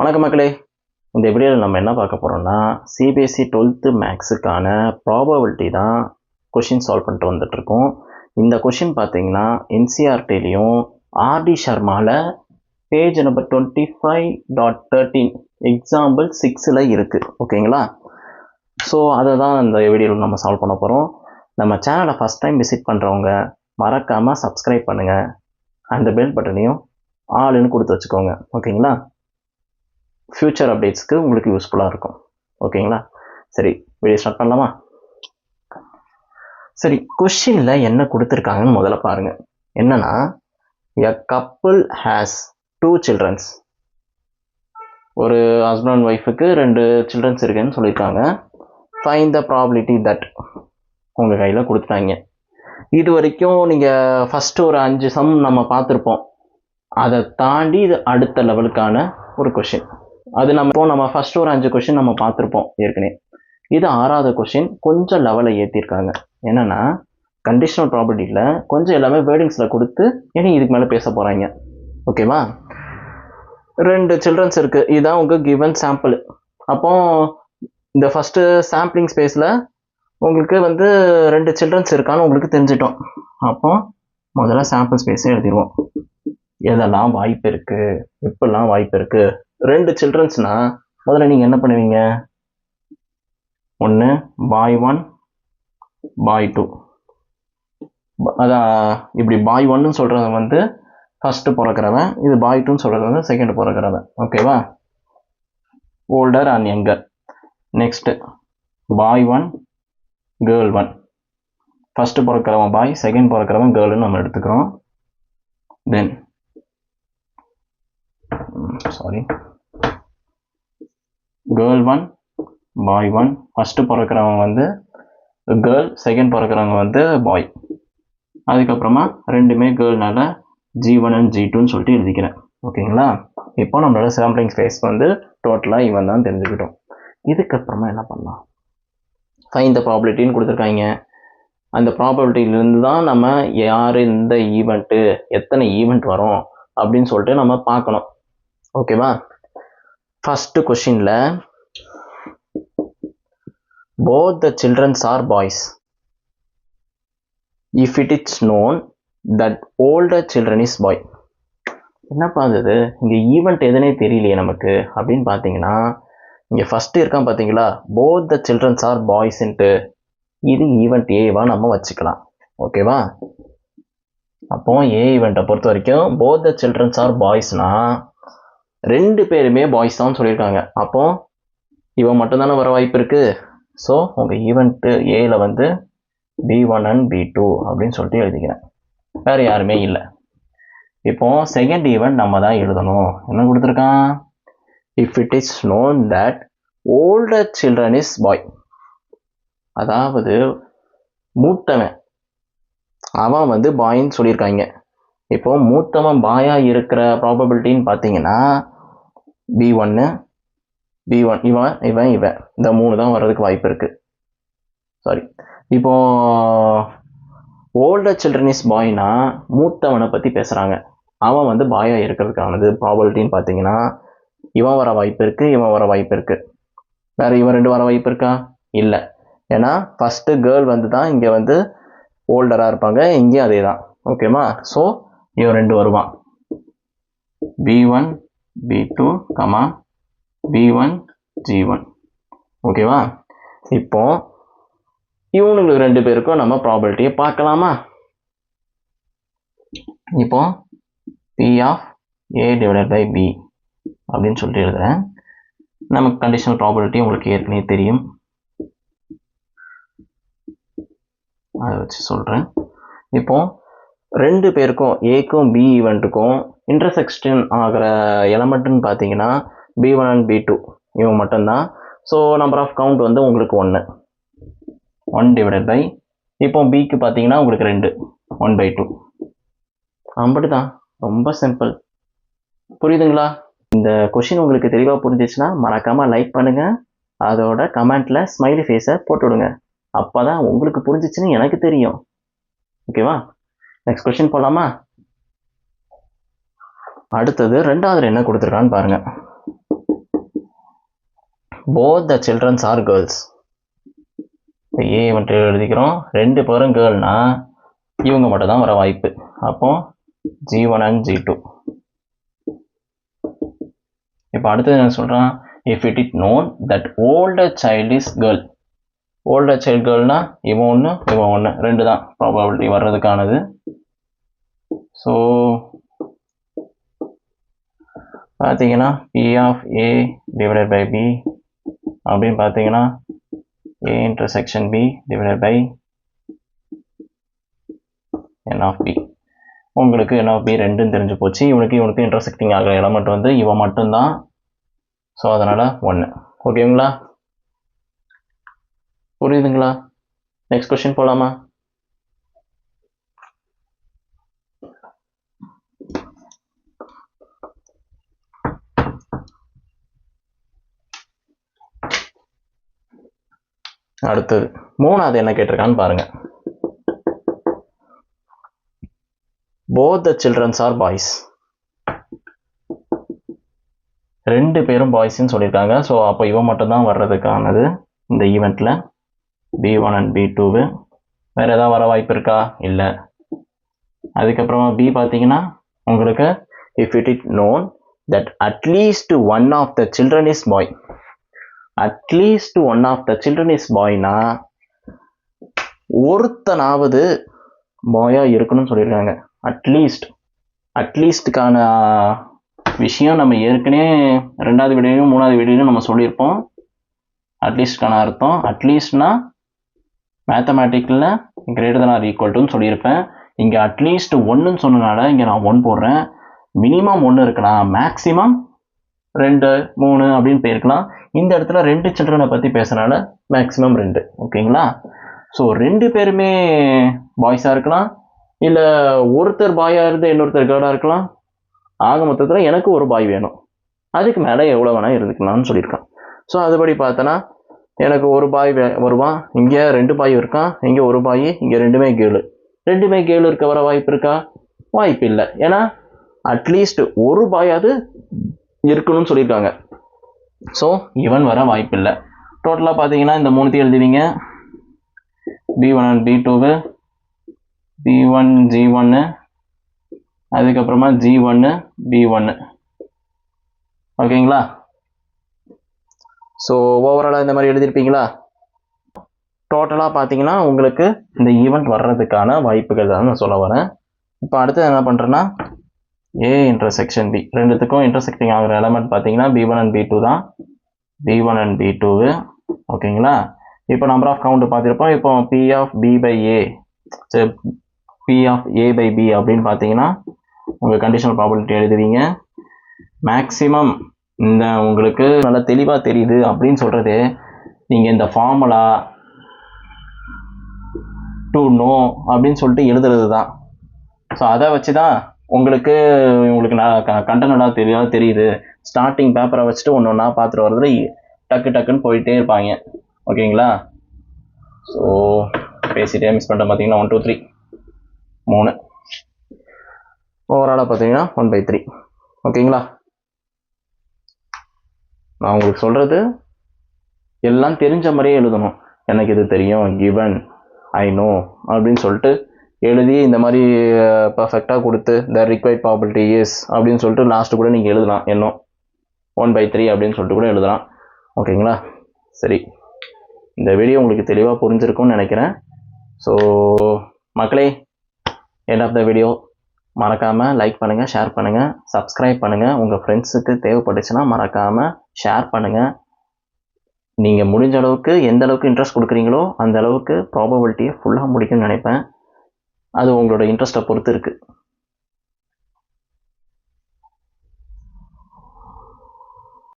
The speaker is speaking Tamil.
வணக்கம் மக்களே. இந்த வீடியோவில் நம்ம என்ன பார்க்க போகிறோம்னா சிபிஎஸ்சி 12th மேக்ஸுக்கான ப்ராபபிலிட்டி தான் கொஷின் சால்வ் பண்ணிட்டு வந்துட்டுருக்கோம். இந்த கொஷின் பார்த்தீங்கன்னா என்சிஆர்டிலையும் ஆர்டி ஷர்மாவில் பேஜ் நம்பர் 25.13 எக்ஸாம்பிள் 6ல் இருக்குது. ஓகேங்களா? ஸோ அதை தான் இந்த வீடியோவில் நம்ம சால்வ் பண்ண போகிறோம். நம்ம சேனலை ஃபஸ்ட் டைம் விசிட் பண்ணுறவங்க மறக்காமல் சப்ஸ்கிரைப் பண்ணுங்கள். அந்த பெல் பட்டனையும் ஆளுன்னு கொடுத்து வச்சுக்கோங்க. ஓகேங்களா? ஃப்யூச்சர் அப்டேட்ஸ்க்கு உங்களுக்கு யூஸ்ஃபுல்லாக இருக்கும். ஓகேங்களா? சரி, வீடியோ ஸ்டார்ட் பண்ணலாமா? சரி, கொஷினில் என்ன கொடுத்துருக்காங்கன்னு முதல்ல பாருங்கள். என்னன்னா, எ கப்புள் ஹேஸ் 2 சில்ட்ரன்ஸ். ஒரு ஹஸ்பண்ட் அண்ட் ஒய்ஃபுக்கு 2 சில்ட்ரன்ஸ் இருக்குன்னு சொல்லியிருக்காங்க. ஃபைண்ட் த ப்ராபபிலிட்டி தட் உங்கள் கையில் கொடுத்துட்டாங்க. இது வரைக்கும் நீங்கள் ஃபஸ்ட்டு ஒரு 5 சம் நம்ம பார்த்துருப்போம். அதை தாண்டி இது அடுத்த லெவலுக்கான ஒரு கொஷின். அது நம்ம ஃபஸ்ட்டு ஒரு 5 கொஷின் நம்ம பார்த்துருப்போம் ஏற்கனவே. இது 6வது கொஷின். கொஞ்சம் லெவலை ஏற்றிருக்காங்க. என்னென்னா, கண்டிஷனல் ப்ராபபிலிட்டியில் கொஞ்சம் எல்லாமே வேர்டிங்ஸில் கொடுத்து இனி இதுக்கு மேலே பேச போகிறாங்க. ஓகேவா? 2 சில்ட்ரன்ஸ் இருக்குது. இதுதான் உங்கள் கிவன் சாம்பிள். அப்போ இந்த ஃபஸ்ட்டு சாம்பிளிங் ஸ்பேஸில் உங்களுக்கு 2 சில்ட்ரன்ஸ் இருக்கான்னு உங்களுக்கு தெரிஞ்சிட்டோம். அப்போ முதல்ல சாம்பிள் ஸ்பேஸை எழுதிடுவோம். எதெல்லாம் வாய்ப்பு இருக்குது, எப்பெல்லாம் வாய்ப்பு இருக்குது. 2 சில்ட்ரன்ஸ்னால் முதல்ல நீங்கள் என்ன பண்ணுவீங்க? ஒன்று பாய் 1 பாய் 2. அதான் இப்படி பாய் 1ன்னு சொல்கிறது ஃபஸ்ட்டு பிறக்கிறவன், இது பாய் 2ன்னு சொல்கிறது செகண்ட் பிறக்கிறவன். ஓகேவா? Older and younger. Next boy 1 girl 1. First பிறக்கிறவன் பாய், செகண்ட் பிறக்கிறவன் கேர்ள்னு நம்ம எடுத்துக்கிறோம். Then girl 1 boy 1. ஃபஸ்ட்டு பிறக்கிறவன் கேர்ள், செகண்ட் பிறக்கிறவங்க பாய். அதுக்கப்புறமா ரெண்டுமே கேர்ள்னால G1 அண்ட் G2ன்னு சொல்லிட்டு எழுதிக்கிறேன். ஓகேங்களா? இப்போ நம்மளோட சாம்பிளிங் ஸ்பேஸ் டோட்டலாக இவன் தான் தெரிஞ்சுக்கிட்டோம். இதுக்கப்புறமா என்ன பண்ணலாம்? ஃபைண்ட் த ப்ராபபிலிட்டின்னு கொடுத்துருக்காங்க. அந்த ப்ராபபிலிட்டியிலேருந்து தான் நம்ம யார் இந்த ஈவெண்ட்டு, எத்தனை ஈவெண்ட் வரும் அப்படின்னு சொல்லிட்டு நம்ம பார்க்கணும். ஓகேவா? ஃபஸ்ட்டு கொஷினில் both the children are boys if it is known that older children is boy. என்னப்பா அது, இங்கே ஈவெண்ட் எதுனே தெரியலையே நமக்கு அப்படின்னு பார்த்தீங்கன்னா, இங்கே ஃபஸ்ட்டு இருக்கான் பார்த்தீங்களா, both the children are boysன்ட்டு. இது ஈவெண்ட் ஏவா நம்ம வச்சுக்கலாம். ஓகேவா? அப்போ ஏ ஈவெண்ட்டை பொறுத்த வரைக்கும் both the children are boysனா 2 பேருமே பாய்ஸ் தான் சொல்லியிருக்காங்க. அப்போ இவன் மட்டும்தானே வர வாய்ப்பு இருக்குது. ஸோ உங்கள் ஈவெண்ட்டு ஏல B1 அண்ட் B2 அப்படின்னு சொல்லிட்டு எழுதிக்கிறேன். வேறு யாருமே இல்லை. இப்போ செகண்ட் ஈவெண்ட் நம்ம தான் எழுதணும். என்ன கொடுத்துருக்கான்? If it is known that older children is boy. அதாவது மூத்தவன் அவன் பாயின்னு சொல்லியிருக்காங்க. இப்போ மூத்தவன் பாயாக இருக்கிற ப்ராபபிலிட்டின்னு பார்த்தீங்கன்னா B1 இவன் இந்த 3 தான் வர்றதுக்கு வாய்ப்பு இருக்குது. சாரி, இப்போ ஓல்டர் சில்ட்ரன் இஸ் பாய்னா மூத்தவனை பற்றி பேசுகிறாங்க. அவன் பாயாக இருக்கிறதுக்கானது ப்ராபபிலிட்டின்னு பார்த்தீங்கன்னா இவன் வர வாய்ப்பு இருக்குது, இவன் வர வாய்ப்பு இருக்குது. வேறு இவன் 2 வர வாய்ப்பு இருக்கா? இல்லை. ஏன்னா ஃபஸ்ட்டு கேர்ள் தான் இங்கே ஓல்டராக இருப்பாங்க, இங்கேயும் அதே தான். ஓகேவா? ஸோ இவன் 2 வருவான். B1 B2 B1 G1. ஓகேவா? இப்போ இவனுங்களுக்கு 2 பேருக்கும் நம்ம ப்ராபபிலிட்டியை பார்க்கலாமா? இப்போ P of A divided by B அப்படின்னு சொல்லிட்டு எழுதுறேன். நமக்கு கண்டிஷனல் ப்ராபபிலிட்டி உங்களுக்கு ஏற்கனவே தெரியும், அதை வச்சு சொல்கிறேன். இப்போ 2 பேருக்கும் ஏக்கும் B ஈவெண்ட்டுக்கும் இன்டர்செக்ஷன் ஆகிற எலமெண்ட்டுன்னு பார்த்தீங்கன்னா B1 அண்ட் B2 இவன் மட்டும்தான். ஸோ நம்பர் ஆஃப் கவுண்ட் உங்களுக்கு 1 டிவைடட் பை, இப்போ பிக்கு பார்த்தீங்கன்னா உங்களுக்கு 2 1/2. அப்படி தான், ரொம்ப சிம்பிள். புரியுதுங்களா? இந்த கொஷின் உங்களுக்கு தெளிவாக புரிஞ்சிச்சுன்னா மறக்காமல் லைக் பண்ணுங்கள். அதோட கமெண்ட்டில் ஸ்மைலி ஃபேஸை போட்டு விடுங்க. அப்போ தான் உங்களுக்கு புரிஞ்சிச்சுன்னு எனக்கு தெரியும். ஓகேவா? நெக்ஸ்ட் கொஷின் போகலாமா? அடுத்தது 2வது என்ன கொடுத்துருக்கான்னு பாருங்கள். Both the childrens are girls. A மட்டும் எழுதிக்கிறோம், 2 பேரும் கேர்ள்னா இவங்க மட்டும் தான் வர வாய்ப்பு. அப்போ G1 and G2. இப்போ அடுத்தது என்ன சொல்கிறான், if it is known that older child is girl. older child girlனா இவன் ஒன்று இவன் ஒன்று, 2 தான் ப்ராபபிலிட்டி வர்றதுக்கானது. ஸோ பார்த்தீங்கன்னா P of A divided by B அப்படின்னு பார்த்தீங்கன்னா A intersection B divided by N of B. உங்களுக்கு N of B 2 தெரிஞ்சு போச்சு. இவனுக்கு இன்டர்செக்டிங் ஆகிற எலமெண்ட் வந்து இவன் மட்டும்தான். ஸோ அதனால் 1. ஓகேங்களா, புரியுதுங்களா? நெக்ஸ்ட் கொஸ்டின் போகலாமா? அடுத்தது 3வது என்ன கேட்டிருக்கான்னு பாருங்க. both the children are boys. 2 பேரும் பாய்ஸ்ன்னு சொல்லியிருக்காங்க. ஸோ அப்போ இவன் மட்டும் தான் வர்றதுக்கானது இந்த ஈவெண்ட்டில், B1 and B2. வேறு எதாவது வர வாய்ப்பு இருக்கா? இல்லை. அதுக்கப்புறமா B பார்த்தீங்கன்னா உங்களுக்கு if it is known that at least one of the children is boy. at least one of the children is boyனா ஒருத்தனாவது பாயாக இருக்கணும்னு சொல்லியிருக்காங்க. அட்லீஸ்டுக்கான விஷயம் நம்ம ஏற்கனவே 2வது வீடியோலையும் 3வது வீடியோலையும் நம்ம சொல்லியிருப்போம். அட்லீஸ்ட்கான அர்த்தம், அட்லீஸ்ட்னா மேத்தமேட்டிக்கில் கிரேட்டர் தன் ஆர் ஈக்குவல் டுன்னு சொல்லியிருப்பேன். இங்கே அட்லீஸ்ட் 1ன்னு சொன்னனால இங்கே நான் 1 போடுறேன். மினிமம் 1 இருக்கலாம், மேக்ஸிமம் 2, 3 அப்படின்னு போயிருக்கலாம். இந்த இடத்துல 2 சில்ட்ரனை பற்றி பேசுறதுனால மேக்ஸிமம் 2. ஓகேங்களா? ஸோ 2 பேருமே பாய்ஸாக இருக்கலாம், இல்லை ஒருத்தர் பாயாக இருந்து இன்னொருத்தர் கேர்ளாக இருக்கலாம். ஆக மொத்தத்தில் எனக்கு ஒரு பாய் வேணும், அதுக்கு மேலே எவ்வளோ வேணால் இருந்துக்கலாம்னு சொல்லியிருக்கான். ஸோ அதுபடி பார்த்தோன்னா எனக்கு ஒரு பாய் வருவான், இங்கே 2 பாய் இருக்கான், இங்கே ஒரு பாய், இங்கே 2மே கேர்ளு இருக்க வர வாய்ப்பு இருக்கா? வாய்ப்பு இல்லை. ஏன்னா அட்லீஸ்ட் ஒரு பாயாவது இருக்கணும்னு சொல்லியிருக்காங்க. ஸோ இவன் வர வாய்ப்பு இல்லை. டோட்டலாக பார்த்தீங்கன்னா இந்த 3 எழுதுவீங்க, B1 and B2, B1 G1, அதுக்கப்புறமா G1 B1. ஓகேங்களா? ஸோ ஓவராலாக இந்த மாதிரி எழுதியிருப்பீங்களா? டோட்டலாக பார்த்தீங்கன்னா உங்களுக்கு இந்த ஈவெண்ட் வர்றதுக்கான வாய்ப்புகள் தான் நான் சொல்ல வரேன். இப்போ அடுத்து என்ன பண்ணுறேன்னா A intersection B, 2த்துக்கும் இன்டர்செக்டிங் ஆகிற எலமெண்ட் பார்த்தீங்கன்னா B1 and B2 தான். B1 and B2. ஓகேங்களா? இப்போ நம்பர் ஆஃப் கவுண்ட் பார்த்துருப்போம். இப்போ P of B by A, சரி, P of A by B அப்படின்னு பார்த்தீங்கன்னா உங்கள் கண்டிஷனல் ப்ராபபிலிட்டி எழுதுவீங்க. மேக்ஸிமம் இந்த உங்களுக்கு நல்லா தெளிவாக தெரியுது அப்படின்னு சொல்கிறது நீங்கள் இந்த ஃபார்முலா டு நோ அப்படின்னு சொல்லிட்டு எழுதுறது தான். ஸோ அதை வச்சு தான் உங்களுக்கு கண்டென்ட்டாக தெரியுது. ஸ்டார்டிங் பேப்பரை வச்சுட்டு ஒன்று ஒன்றா பார்த்துட்டு வர்றதுல டக்குன்னு போயிட்டே இருப்பாங்க. ஓகேங்களா? ஸோ பேசிட்டே மிஸ் பண்ணுற பார்த்தீங்கன்னா 1 2 3 3 ஓவராலாக பார்த்தீங்கன்னா 1/3. ஓகேங்களா? நான் உங்களுக்கு சொல்கிறது எல்லாம் தெரிஞ்ச மாதிரியே எழுதணும். எனக்கு இது தெரியும், கிவன், ஐ நோ அப்படின்னு சொல்லிட்டு எழுதி இந்த மாதிரி பர்ஃபெக்டாக கொடுத்து த ரிக்வைர்ட் ப்ராபபிலிட்டி இஸ் அப்படின்னு சொல்லிட்டு லாஸ்ட்டு கூட நீங்கள் எழுதலாம். இன்னும் 1/3 அப்படின்னு சொல்லிட்டு கூட எழுதலாம். ஓகேங்களா? சரி, இந்த வீடியோ உங்களுக்கு தெளிவாக புரிஞ்சிருக்கும்னு நினைக்கிறேன். ஸோ மக்களே, எண்ட் ஆஃப் த வீடியோ மறக்காமல் லைக் பண்ணுங்கள், ஷேர் பண்ணுங்கள், சப்ஸ்கிரைப் பண்ணுங்கள். உங்கள் ஃப்ரெண்ட்ஸுக்கு தேவைப்பட்டுச்சுன்னா மறக்காமல் ஷேர் பண்ணுங்கள். நீங்கள் முடிஞ்ச அளவுக்கு எந்த அளவுக்கு இன்ட்ரெஸ்ட் கொடுக்குறீங்களோ அந்த அளவுக்கு ப்ராபபிலிட்டியை ஃபுல்லாக முடிக்கும்னு நினைப்பேன். அது உங்களோட இன்ட்ரெஸ்ட்டை பொறுத்து இருக்குது.